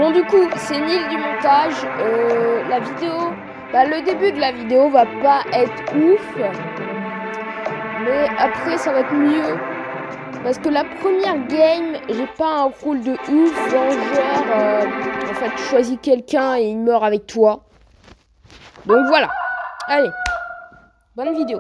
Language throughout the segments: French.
Bon, du coup, c'est nul du montage. La vidéo, le début de la vidéo va pas être ouf, mais après ça va être mieux. Parce que la première game, j'ai pas un rôle de ouf, en fait, tu choisis quelqu'un et il meurt avec toi. Donc voilà. Allez, bonne vidéo.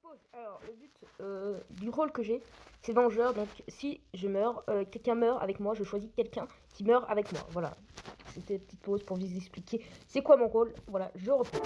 Pause. Alors, le but du rôle que j'ai, c'est vengeur. Donc, si je meurs, quelqu'un meurt avec moi, je choisis quelqu'un qui meurt avec moi. Voilà. C'était une petite pause pour vous expliquer c'est quoi mon rôle. Voilà, je reprends.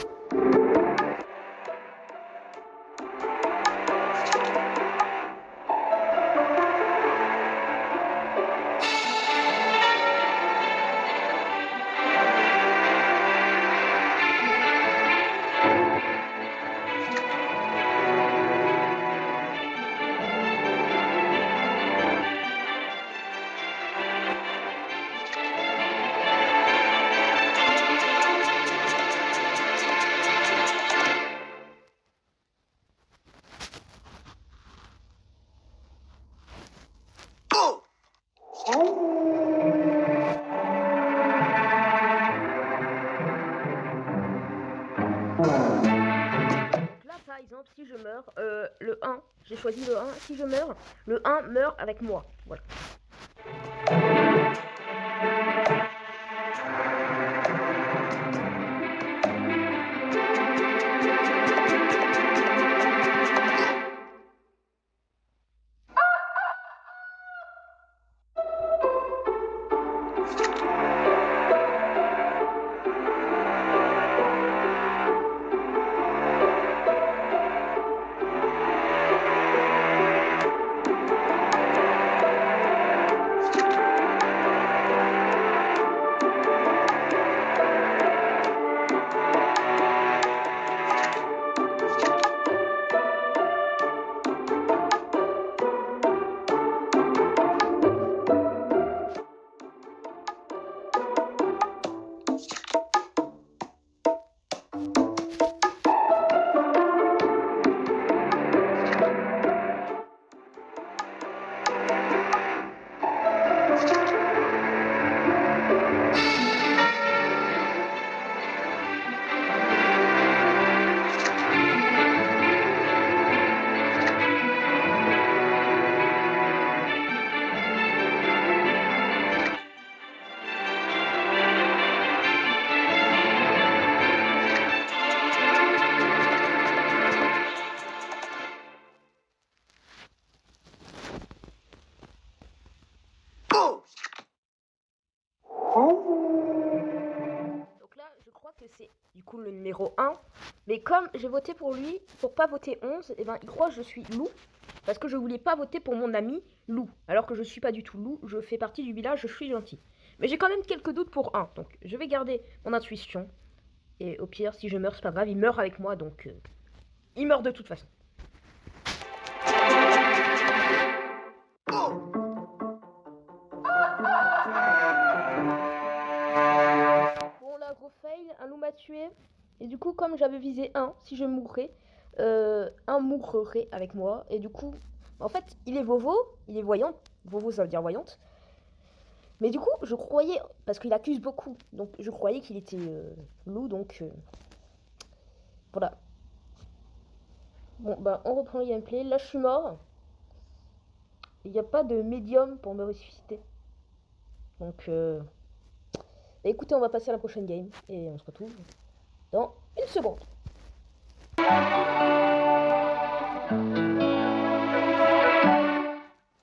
Là, par exemple, si je meurs, le 1, j'ai choisi le 1. Si je meurs, le 1 meurt avec moi. Voilà. Donc là, je crois que c'est du coup le numéro 1. Mais comme j'ai voté pour lui, pour pas voter 11, et ben il croit que je suis loup. Parce que je voulais pas voter pour mon ami loup. Alors que je suis pas du tout loup, je fais partie du village, je suis gentil. Mais j'ai quand même quelques doutes pour 1. Donc je vais garder mon intuition. Et au pire, si je meurs, c'est pas grave, il meurt avec moi. Donc il meurt de toute façon. Bon là, gros fail, un loup m'a tué. Et du coup, comme j'avais visé 1, si je mourrais, 1 mourrait avec moi. Et du coup, en fait, il est vovo, il est voyant. Vovo, ça veut dire voyante. Mais du coup, je croyais, parce qu'il accuse beaucoup, donc je croyais qu'il était loup, donc voilà. Bon, bah, on reprend le gameplay. Là, je suis mort. Il n'y a pas de médium pour me ressusciter. Donc, écoutez, on va passer à la prochaine game. Et on se retrouve dans une seconde.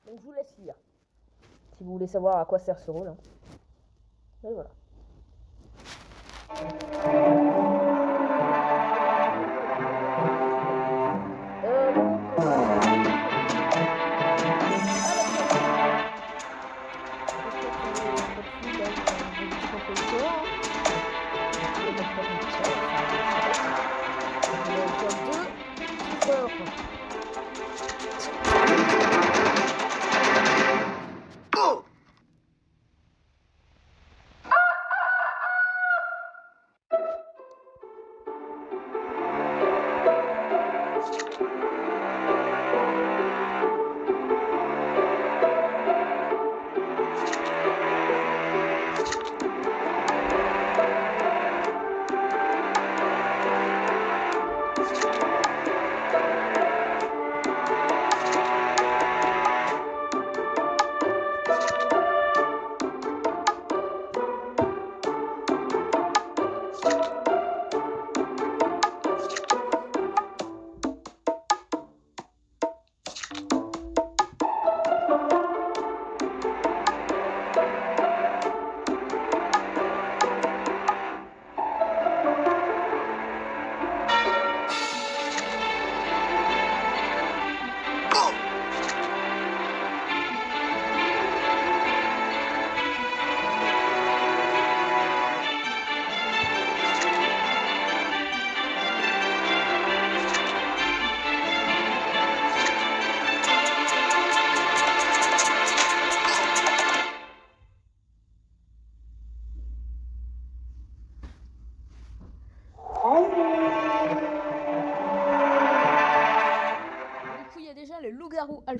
Donc, je vous laisse lire. Si vous voulez savoir à quoi sert ce rôle. Hein. Et voilà.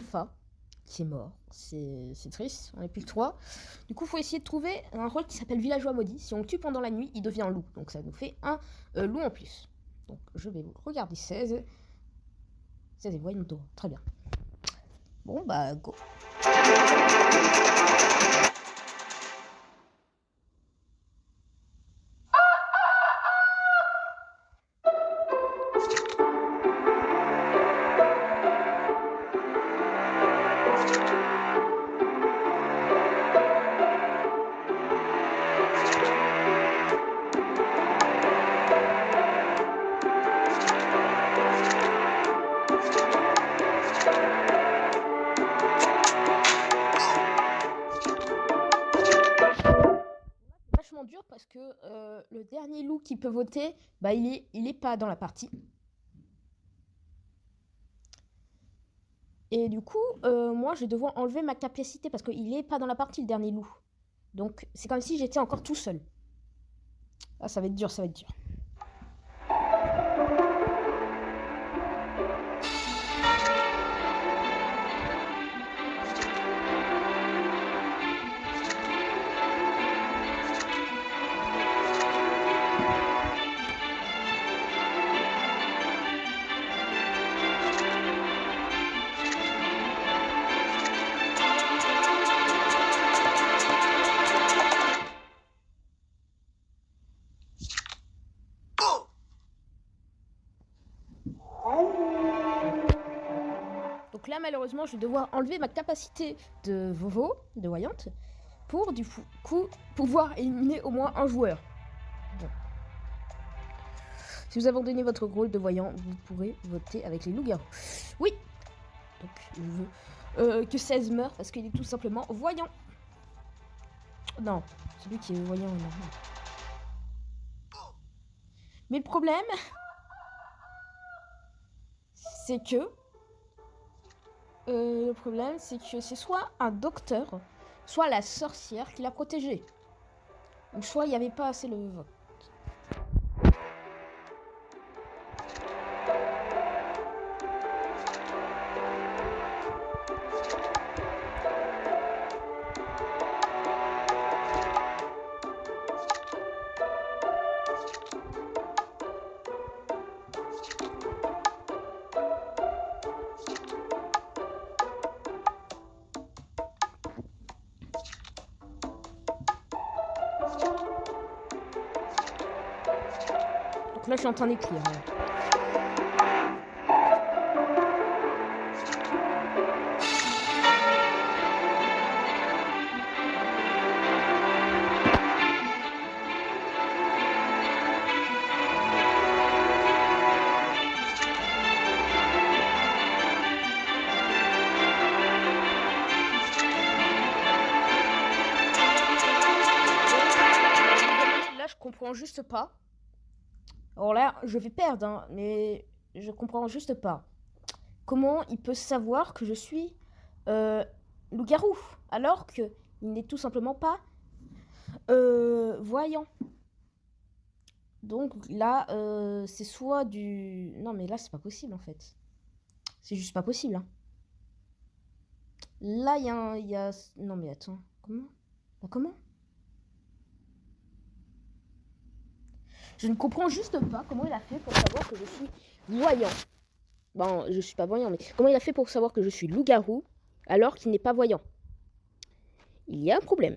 Alpha qui est mort. C'est triste, on n'est plus que 3. Du coup, il faut essayer de trouver un rôle qui s'appelle Villageois Maudit. Si on le tue pendant la nuit, il devient loup. Donc ça nous fait un loup en plus. Donc je vais vous regarder 16. 16 et voyons d'or. Très bien. Bon, bah, go. Dur parce que le dernier loup qui peut voter, bah il est pas dans la partie. Et du coup, moi je vais devoir enlever ma capacité parce qu'il est pas dans la partie le dernier loup. Donc c'est comme si j'étais encore tout seul. Ah, ça va être dur, ça va être dur. Donc là, malheureusement, je vais devoir enlever ma capacité de Vovo, de voyante, pour du coup pouvoir éliminer au moins un joueur. Bon. Si vous abandonnez votre rôle de voyant, vous pourrez voter avec les loups-garous. Oui. Donc je veux que 16 meure parce qu'il est tout simplement voyant. Non, celui qui est voyant est normal. Mais le problème, c'est que c'est soit un docteur, soit la sorcière qui l'a protégé. Donc soit il n'y avait pas assez le vote. Donc là, je suis en train d'écrire. Là, je comprends juste pas. Alors là, je vais perdre, hein, mais je comprends juste pas. Comment il peut savoir que je suis loup-garou alors qu'il n'est tout simplement pas voyant. Donc là, c'est soit du... Non, mais là, c'est pas possible, en fait. C'est juste pas possible, hein. Là, il y a... Non, mais attends. Comment? Bah, comment? Je ne comprends juste pas comment il a fait pour savoir que je suis voyant. Bon, je suis pas voyant, mais comment il a fait pour savoir que je suis loup-garou alors qu'il n'est pas voyant? Il y a un problème.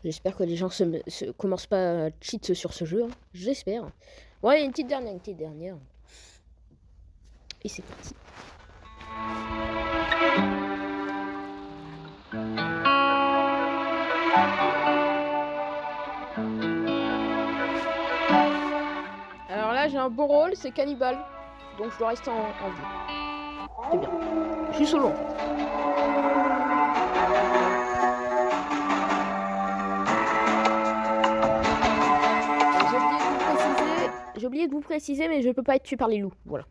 J'espère que les gens commencent pas à cheat sur ce jeu. Hein. J'espère. Ouais, une petite dernière. Et c'est parti. Alors là, j'ai un bon rôle, c'est cannibale. Donc je dois rester en vie. C'est bien. Je suis solo en fait. J'ai oublié de vous préciser, mais je peux pas être tué par les loups. Voilà.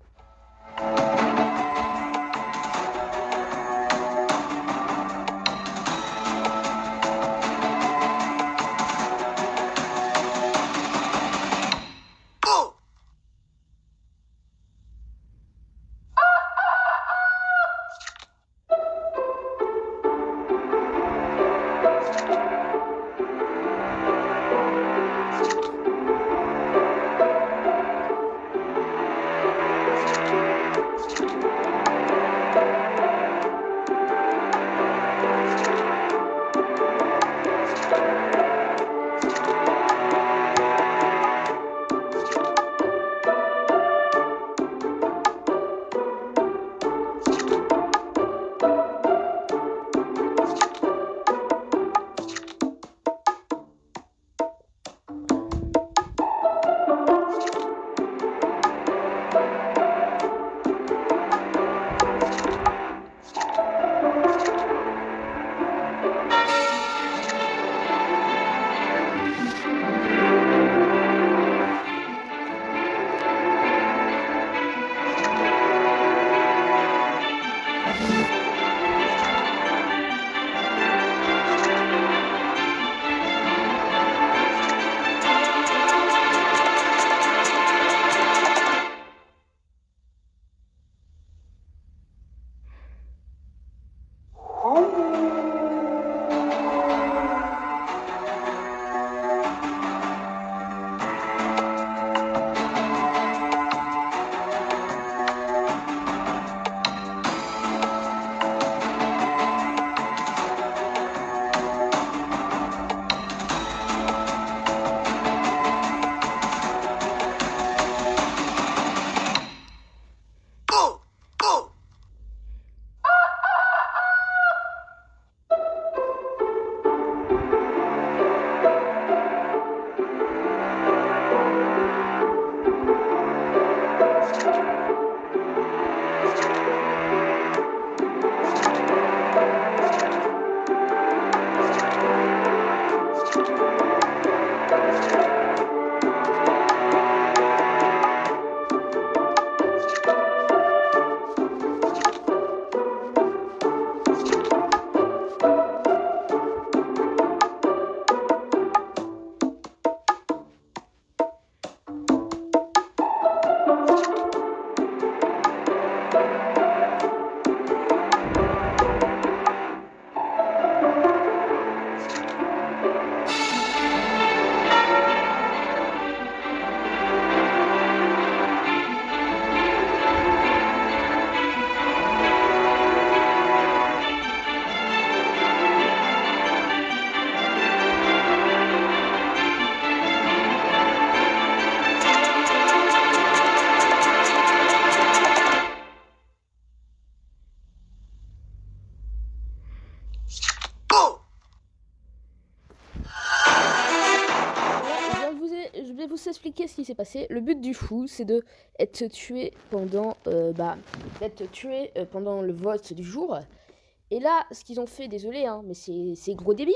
Je vais vous expliquer ce qui s'est passé. Le but du fou, c'est de être tué pendant, pendant le vote du jour. Et là, ce qu'ils ont fait, désolé, hein, mais c'est gros débile,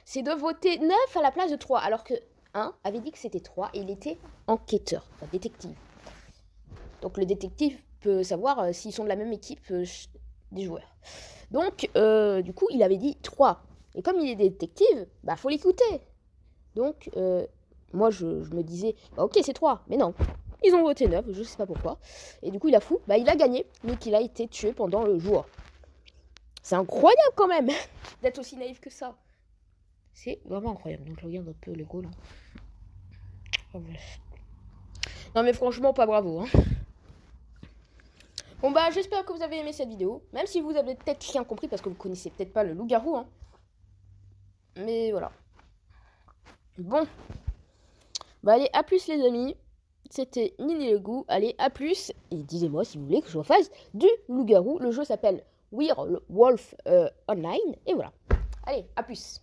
c'est de voter 9 à la place de 3, alors que 1 avait dit que c'était 3 et il était enquêteur, enfin détective. Donc le détective peut savoir s'ils sont de la même équipe des joueurs. Donc, du coup, il avait dit 3. Et comme il est détective, bah faut l'écouter. Donc, moi, je me disais, bah, ok, c'est 3, mais non. Ils ont voté 9, je sais pas pourquoi. Et du coup, il a fou, bah il a gagné, mais qu'il a été tué pendant le jour. C'est incroyable quand même d'être aussi naïf que ça. C'est vraiment incroyable. Donc je regarde un peu les rôles. Non mais franchement, pas bravo. Hein. Bon bah j'espère que vous avez aimé cette vidéo. Même si vous avez peut-être rien compris parce que vous connaissez peut-être pas le loup-garou. Hein. Mais voilà. Bon. Bah allez, à plus les amis. C'était Nini le Goût. Allez, à plus. Et disez-moi si vous voulez que je refasse du loup-garou. Le jeu s'appelle Werewolf Online. Et voilà. Allez, à plus.